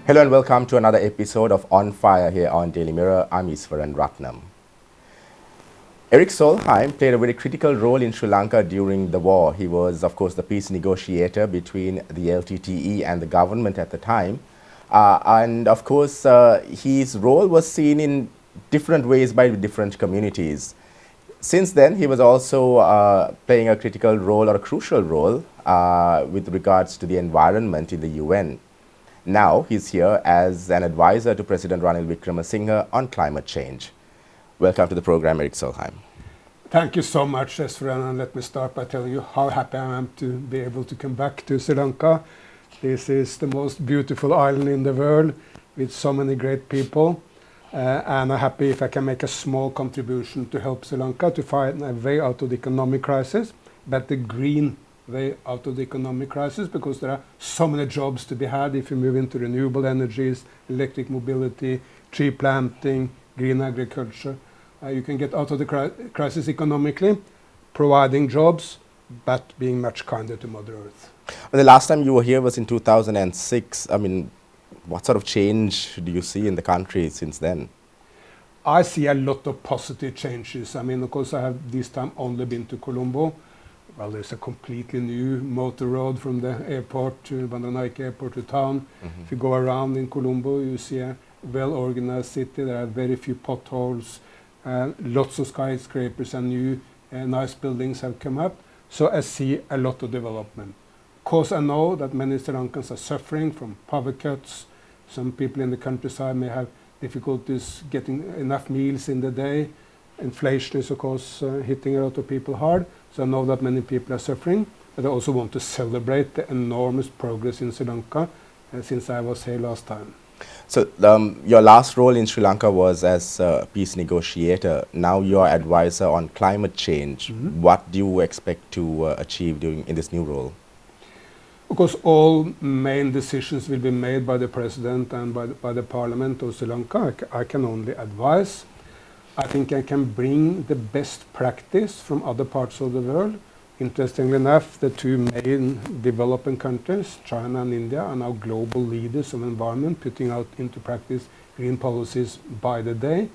Hello and welcome to another episode of On Fire here on Daily Mirror. I'm Easwaran Rutnam. Erik Solheim played a very critical role in Sri Lanka during the war. He was, of course, the peace negotiator between the LTTE and the government at the time. And, of course, his role was seen in different ways by different communities. Since then, he was also playing a critical role or a crucial role with regards to the environment in the UN. Now he's here as an advisor to President Ranil Wickremesinghe on climate change. Welcome to the program, Erik Solheim. Thank you so much, Easwaran, and let me start by telling you how happy I am to be able to come back to Sri Lanka. This is the most beautiful island in the world with so many great people, and I'm happy if I can make a small contribution to help Sri Lanka to find a way out of the economic crisis, but the green way out of the economic crisis, because there are so many jobs to be had if you move into renewable energies, electric mobility, tree planting, green agriculture. You can get out of the crisis economically, providing jobs, but being much kinder to Mother Earth. Well, the last time you were here was in 2006. I mean, what sort of change do you see in the country since then? I see a lot of positive changes. I mean, of course, I have this time only been to Colombo. Well, there's a completely new motor road from the airport to Bandaranaike airport to town. If you go around in Colombo, you see a well-organized city. There are very few potholes, lots of skyscrapers and new nice buildings have come up. So I see a lot of development. Of course, I know that many Sri Lankans are suffering from power cuts. Some people in the countryside may have difficulties getting enough meals in the day. Inflation is, of course, hitting a lot of people hard. So I know that many people are suffering, but I also want to celebrate the enormous progress in Sri Lanka since I was here last time. So your last role in Sri Lanka was as a peace negotiator. Now you are advisor on climate change. What do you expect to achieve in this new role? Of course, all main decisions will be made by the president and by the parliament of Sri Lanka. I can only advise. I think I can bring the best practice from other parts of the world. Interestingly enough, the two main developing countries, China and India, are now global leaders of environment, putting out into practice green policies by the day.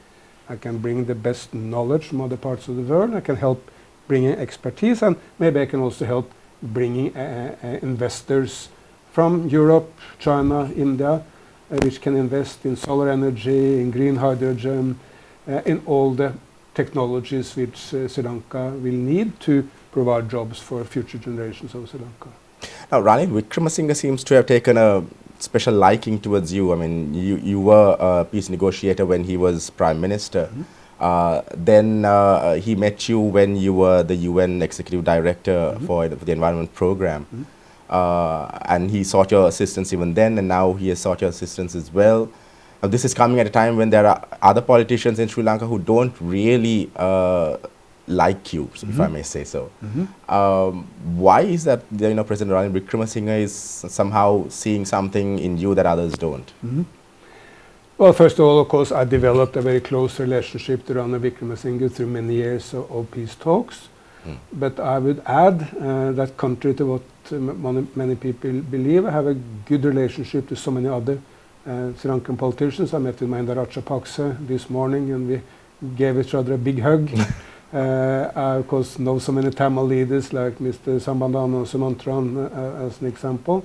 I can bring the best knowledge from other parts of the world. I can help bringing expertise, and maybe I can also help bringing investors from Europe, China, India, which can invest in solar energy, in green hydrogen, in all the technologies which Sri Lanka will need to provide jobs for future generations of Sri Lanka. Now, Ranil Wickremesinghe seems to have taken a special liking towards you. I mean, you were a peace negotiator when he was Prime Minister. Then he met you when you were the UN Executive Director for the Environment Program. And he sought your assistance even then, and now he has sought your assistance as well. This is coming at a time when there are other politicians in Sri Lanka who don't really like you, if I may say so. Why is that President Ranil Wickremesinghe is somehow seeing something in you that others don't? Well, first of all, of course, I developed a very close relationship to Ranil Wickremesinghe through many years of peace talks. But I would add that contrary to what many people believe, I have a good relationship to so many other Sri Lankan politicians. I met with Mahinda Rajapaksa this morning and we gave each other a big hug. I, of course, know so many Tamil leaders like Mr. Sambandana Sumantran as an example.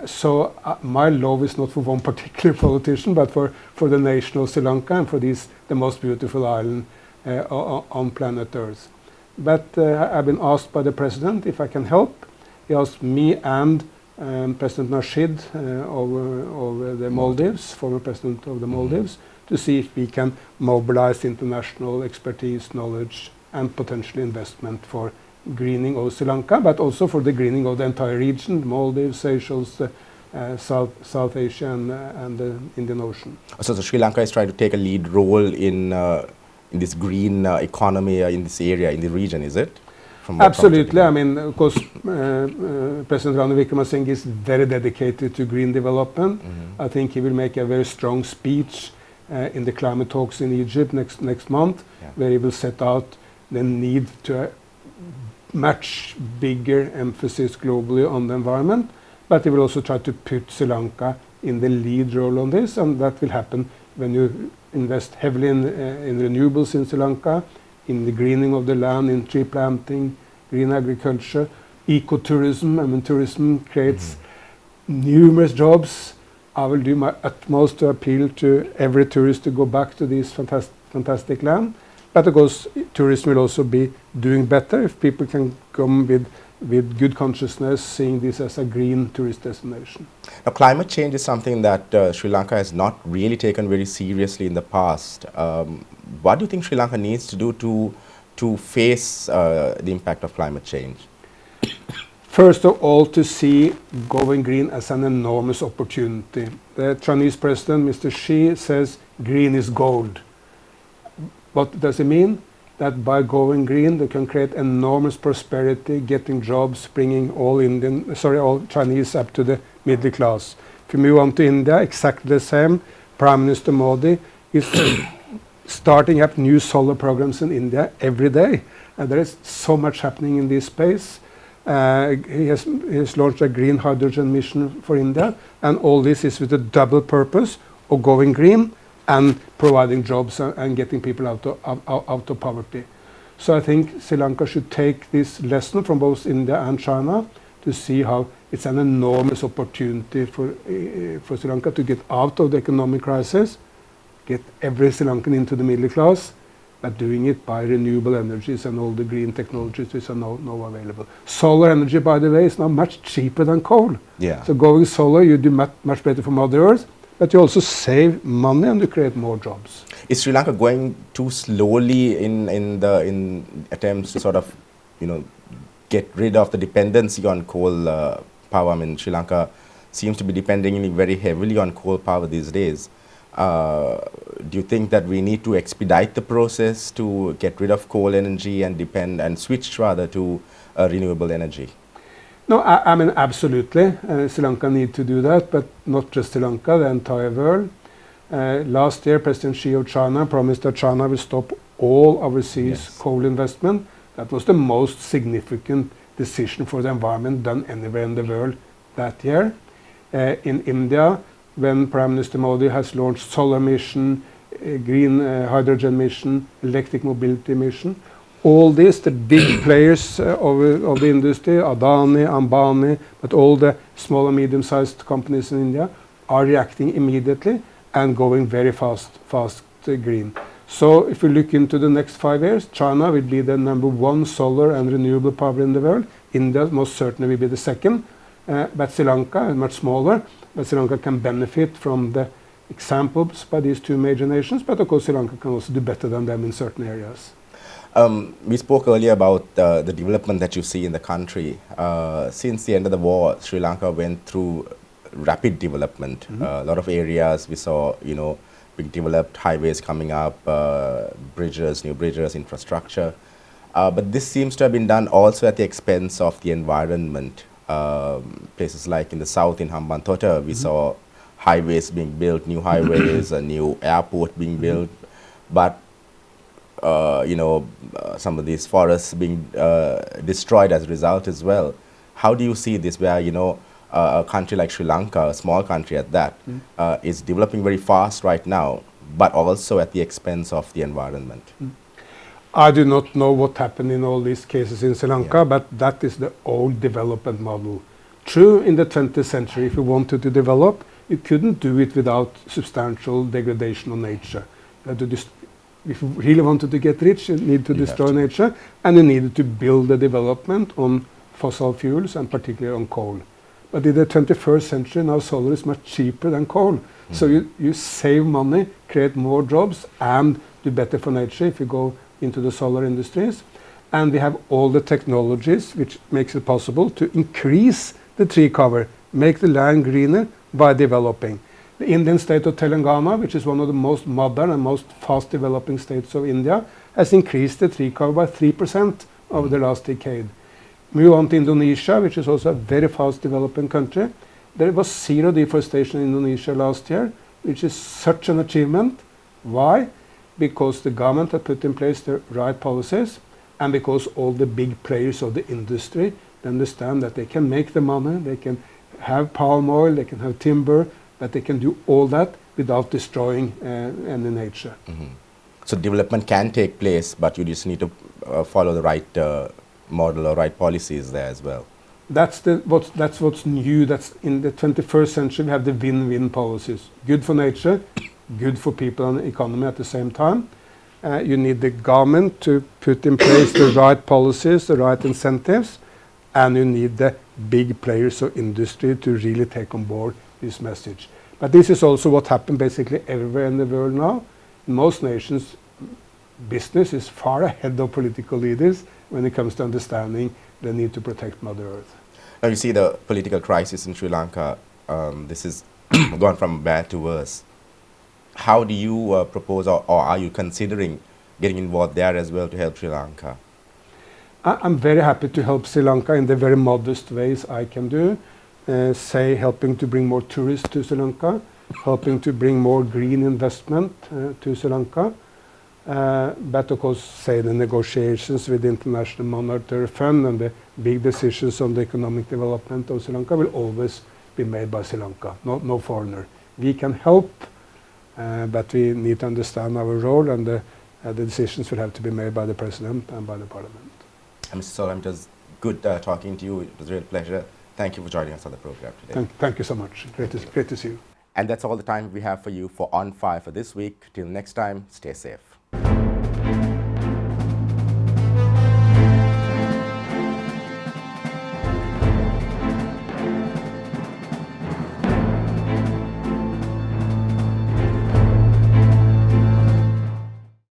So my love is not for one particular politician, but for the nation of Sri Lanka and for the most beautiful island on planet Earth. But I've been asked by the president if I can help. He asked me and President Nasheed of the Maldives, former president of the Maldives, to see if we can mobilize international expertise, knowledge, and potentially investment for greening of Sri Lanka, but also for the greening of the entire region, Maldives, Seychelles, South Asia, and the Indian Ocean. So Sri Lanka is trying to take a lead role in this green economy in this area, in the region, is it? Absolutely. I mean, of course, President Ranil Wickremesinghe is very dedicated to green development. I think he will make a very strong speech in the climate talks in Egypt next month, where he will set out the need to much bigger emphasis globally on the environment, but he will also try to put Sri Lanka in the lead role on this, and that will happen when you invest heavily in renewables in Sri Lanka, in the greening of the land, in tree planting, green agriculture, ecotourism. I mean, tourism creates numerous jobs. I will do my utmost to appeal to every tourist to go back to this fantastic land. But of course, tourism will also be doing better if people can come with good consciousness, seeing this as a green tourist destination. Now, climate change is something that Sri Lanka has not really taken very seriously in the past. What do you think Sri Lanka needs to do to face the impact of climate change? First of all, to see going green as an enormous opportunity. The Chinese president, Mr. Xi, says green is gold. What does it mean? That by going green, they can create enormous prosperity, getting jobs, bringing all Chinese up to the middle class. If you move on to India, exactly the same. Prime Minister Modi is starting up new solar programs in India every day. And there is so much happening in this space. He has launched a green hydrogen mission for India, and all this is with a double purpose of going green and providing jobs and getting people out of poverty. So I think Sri Lanka should take this lesson from both India and China to see how it's an enormous opportunity for Sri Lanka to get out of the economic crisis, get every Sri Lankan into the middle class, but doing it by renewable energies and all the green technologies which are now available. Solar energy, by the way, is now much cheaper than coal. Yeah. So going solar, you do much better for Mother Earth, but you also save money and you create more jobs. Is Sri Lanka going too slowly in attempts to sort of, get rid of the dependency on coal power? I mean, Sri Lanka seems to be depending very heavily on coal power these days. Do you think that we need to expedite the process to get rid of coal energy and switch rather to renewable energy? No, I mean, absolutely. Sri Lanka need to do that, but not just Sri Lanka, the entire world. Last year, President Xi of China promised that China will stop all overseas coal investment. That was the most significant decision for the environment done anywhere in the world that year. In India, when Prime Minister Modi has launched solar mission, green hydrogen mission, electric mobility mission, all this, the big players of the industry, Adani, Ambani, but all the small and medium-sized companies in India are reacting immediately and going very fast green. So if we look into the next 5 years, China will be the #1 solar and renewable power in the world. India most certainly will be the second, but Sri Lanka is much smaller. But Sri Lanka can benefit from the examples by these two major nations, but of course Sri Lanka can also do better than them in certain areas. We spoke earlier about the development that you see in the country. Since the end of the war, Sri Lanka went through rapid development. A lot of areas we saw, big developed highways coming up, new bridges, infrastructure. But this seems to have been done also at the expense of the environment. Places like in the south, in Hambantota, we saw highways being built, new highways, a new airport being built, but some of these forests being destroyed as a result as well. How do you see this, where a country like Sri Lanka, a small country at that, is developing very fast right now, but also at the expense of the environment? I do not know what happened in all these cases in Sri Lanka, but that is the old development model. True, in the 20th century, if you wanted to develop, you couldn't do it without substantial degradation of nature. If you really wanted to get rich, you need to destroy nature, and you needed to build the development on fossil fuels, and particularly on coal. But in the 21st century, now solar is much cheaper than coal. So you save money, create more jobs, and do better for nature if you go into the solar industries. And we have all the technologies which makes it possible to increase the tree cover, make the land greener by developing. The Indian state of Telangana, which is one of the most modern and most fast developing states of India, has increased the tree cover by 3% over the last decade. Move on to Indonesia, which is also a very fast developing country. There was 0 deforestation in Indonesia last year, which is such an achievement. Why? Because the government had put in place the right policies, and because all the big players of the industry understand that they can make the money, they can have palm oil, they can have timber, but they can do all that without destroying any nature. So development can take place, but you just need to follow the right model or right policies there as well. That's what's new. That's in the 21st century. We have the win-win policies. Good for nature, good for people and economy at the same time. You need the government to put in place the right policies, the right incentives, and you need the big players of industry to really take on board this message. But this is also what happened basically everywhere in the world now. In most nations, business is far ahead of political leaders when it comes to understanding the need to protect Mother Earth. Now you see the political crisis in Sri Lanka. This has gone from bad to worse. How do you propose, or are you considering getting involved there as well to help Sri Lanka? I'm very happy to help Sri Lanka in the very modest ways I can do. Say helping to bring more tourists to Sri Lanka, helping to bring more green investment to Sri Lanka. But of course, say the negotiations with the International Monetary Fund and the big decisions on the economic development of Sri Lanka will always be made by Sri Lanka, no foreigner. We can help, but we need to understand our role, and the decisions will have to be made by the President and by the Parliament. Mr. Solheim, it was good talking to you. It was a real pleasure. Thank you for joining us on the program today. Thank you so much. Great to see you. And that's all the time we have for you for On Fire for this week. Till next time, stay safe.